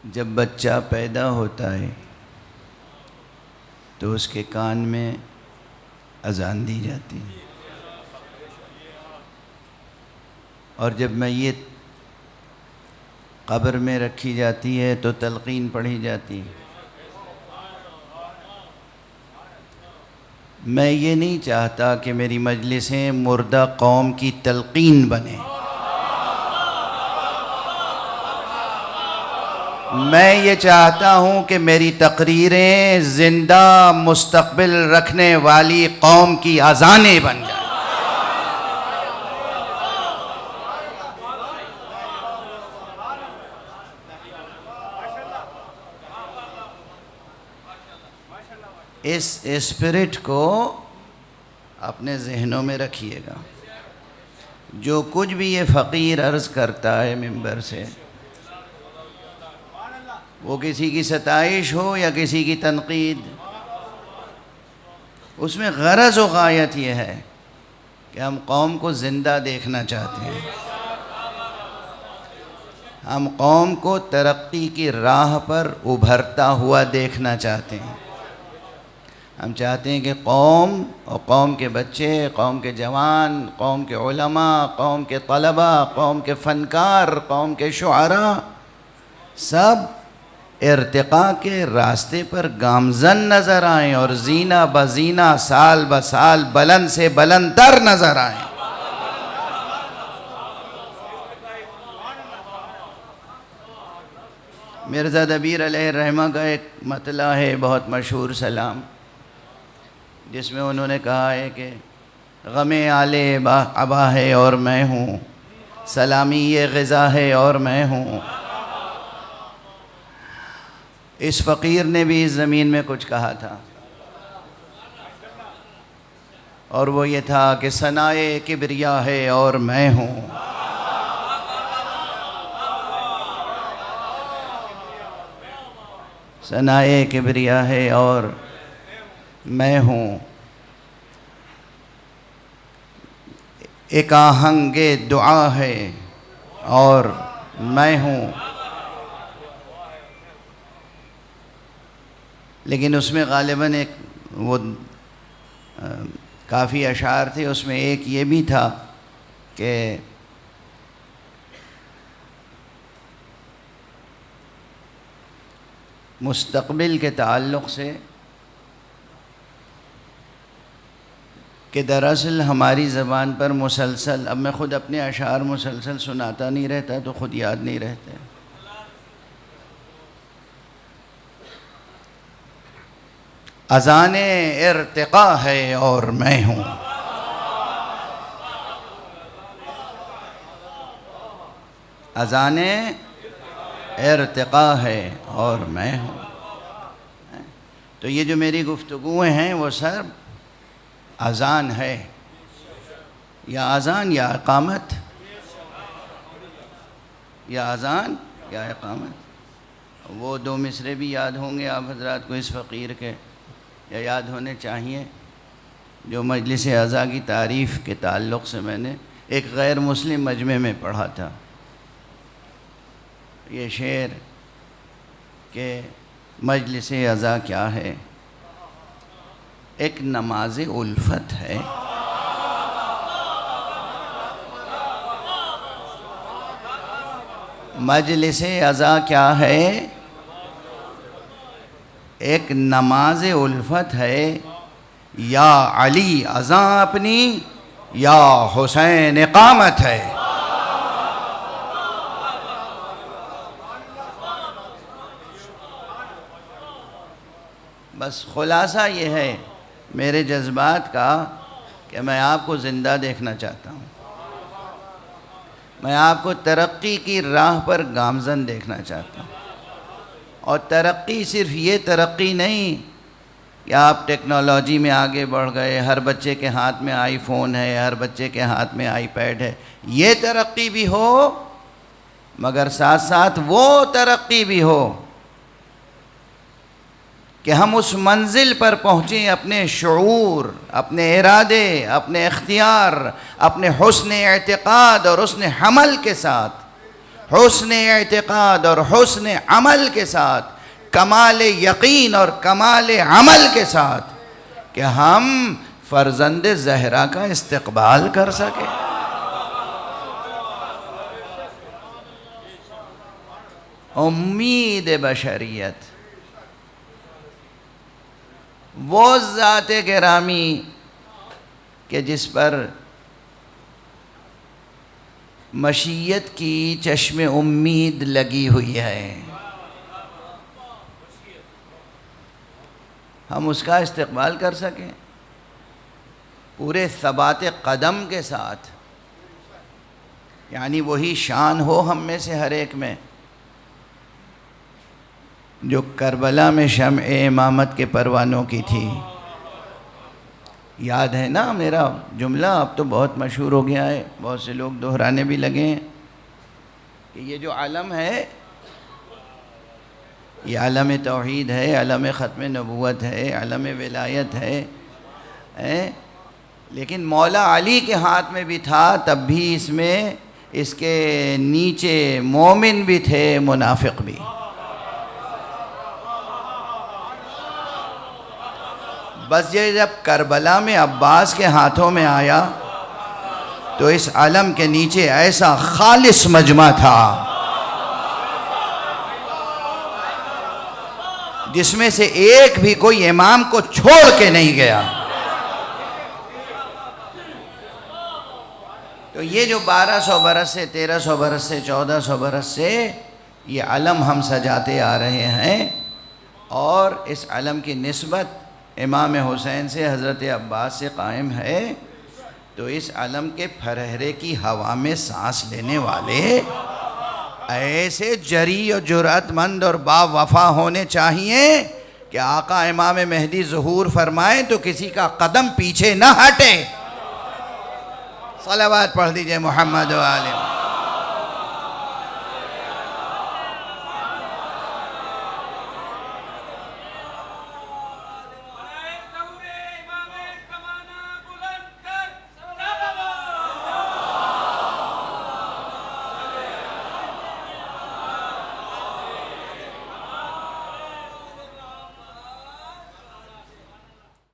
جب بچہ پیدا ہوتا ہے تو اس کے کان میں اذان دی جاتی ہے، اور جب میت قبر میں رکھی جاتی ہے تو تلقین پڑھی جاتی ہے۔ میں یہ نہیں چاہتا کہ میری مجلسیں مردہ قوم کی تلقین بنیں، میں یہ چاہتا ہوں کہ میری تقریریں زندہ مستقبل رکھنے والی قوم کی اذانیں بن جائیں۔ اس اسپرٹ کو اپنے ذہنوں میں رکھیے گا۔ جو کچھ بھی یہ فقیر عرض کرتا ہے ممبر سے، وہ کسی کی ستائش ہو یا کسی کی تنقید، اس میں غرض و غایت یہ ہے کہ ہم قوم کو زندہ دیکھنا چاہتے ہیں، ہم قوم کو ترقی کی راہ پر ابھرتا ہوا دیکھنا چاہتے ہیں۔ ہم چاہتے ہیں کہ قوم اور قوم کے بچے، قوم کے جوان، قوم کے علماء، قوم کے طلباء، قوم کے فنکار، قوم کے شعراء سب ارتقاء کے راستے پر گامزن نظر آئیں اور زینہ بزینہ سال بسال بلند سے بلند تر نظر آئیں۔ مرزا دبیر علیہ الرحمہ کا ایک مطلع ہے بہت مشہور سلام، جس میں انہوں نے کہا ہے کہ غم آل عبا ہے اور میں ہوں، سلامی یہ غذا ہے اور میں ہوں۔ اس فقیر نے بھی اس زمین میں کچھ کہا تھا، اور وہ یہ تھا کہ ثنائے کبریا ہے اور میں ہوں۔ ثنائے کبریا ہے اور میں ہوں، ایک آہنگ دعا ہے اور میں ہوں۔ لیکن اس میں غالباً ایک وہ کافی اشعار تھے، اس میں ایک یہ بھی تھا کہ مستقبل کے تعلق سے کہ دراصل ہماری زبان پر مسلسل، اب میں خود اپنے اشعار مسلسل سناتا نہیں رہتا تو خود یاد نہیں رہتے۔ اذان ارتقاء ہے اور میں ہوں، اذان ارتقاء ہے اور میں ہوں۔ تو یہ جو میری گفتگویں ہیں وہ سب اذان ہے، یا اذان یا اقامت، یا اذان یا اقامت۔ وہ دو مصرے بھی یاد ہوں گے آپ حضرات کو اس فقیر کے، یا یاد ہونے چاہیے، جو مجلس عزا کی تعریف کے تعلق سے میں نے ایک غیر مسلم مجمع میں پڑھا تھا۔ یہ شعر کہ مجلس عزا کیا ہے، ایک نماز الفت ہے، مجلس عزا کیا ہے، ایک نماز الفت ہے، یا علی اذاں اپنی یا حسین اقامت ہے۔ بس خلاصہ یہ ہے میرے جذبات کا کہ میں آپ کو زندہ دیکھنا چاہتا ہوں، میں آپ کو ترقی کی راہ پر گامزن دیکھنا چاہتا ہوں۔ اور ترقی صرف یہ ترقی نہیں کہ آپ ٹیکنالوجی میں آگے بڑھ گئے، ہر بچے کے ہاتھ میں آئی فون ہے، ہر بچے کے ہاتھ میں آئی پیڈ ہے، یہ ترقی بھی ہو، مگر ساتھ ساتھ وہ ترقی بھی ہو کہ ہم اس منزل پر پہنچیں اپنے شعور، اپنے ارادے، اپنے اختیار، اپنے حسن اعتقاد اور حسن حمل کے ساتھ، حسن اعتقاد اور حسن عمل کے ساتھ، کمال یقین اور کمال عمل کے ساتھ کہ ہم فرزند زہرا کا استقبال کر سکیں۔ امید بشریت، وہ ذات گرامی کہ جس پر مشیت کی چشم امید لگی ہوئی ہے، ہم اس کا استقبال کر سکیں پورے ثبات قدم کے ساتھ، یعنی وہی شان ہو ہم میں سے ہر ایک میں جو کربلا میں شمع امامت کے پروانوں کی تھی۔ یاد ہے نا میرا جملہ؟ اب تو بہت مشہور ہو گیا ہے، بہت سے لوگ دہرانے بھی لگے ہیں کہ یہ جو علم ہے یہ علم توحید ہے، علم ختم نبوت ہے، علم ولایت ہے، لیکن مولا علی کے ہاتھ میں بھی تھا، تب بھی اس میں اس کے نیچے مومن بھی تھے، منافق بھی۔ بس یہ جب کربلا میں عباس کے ہاتھوں میں آیا تو اس علم کے نیچے ایسا خالص مجمع تھا جس میں سے ایک بھی کوئی امام کو چھوڑ کے نہیں گیا۔ تو یہ جو 1200 برس سے، 1300 برس سے، 1400 برس سے یہ علم ہم سجاتے آ رہے ہیں، اور اس علم کی نسبت امام حسین سے، حضرت عباس سے قائم ہے، تو اس علم کے پھرہرے کی ہوا میں سانس لینے والے ایسے جری اور جرأت مند اور با وفا ہونے چاہیے کہ آقا امام مہدی ظہور فرمائیں تو کسی کا قدم پیچھے نہ ہٹے۔ صلوات پڑھ دیجئے محمد و آلہ۔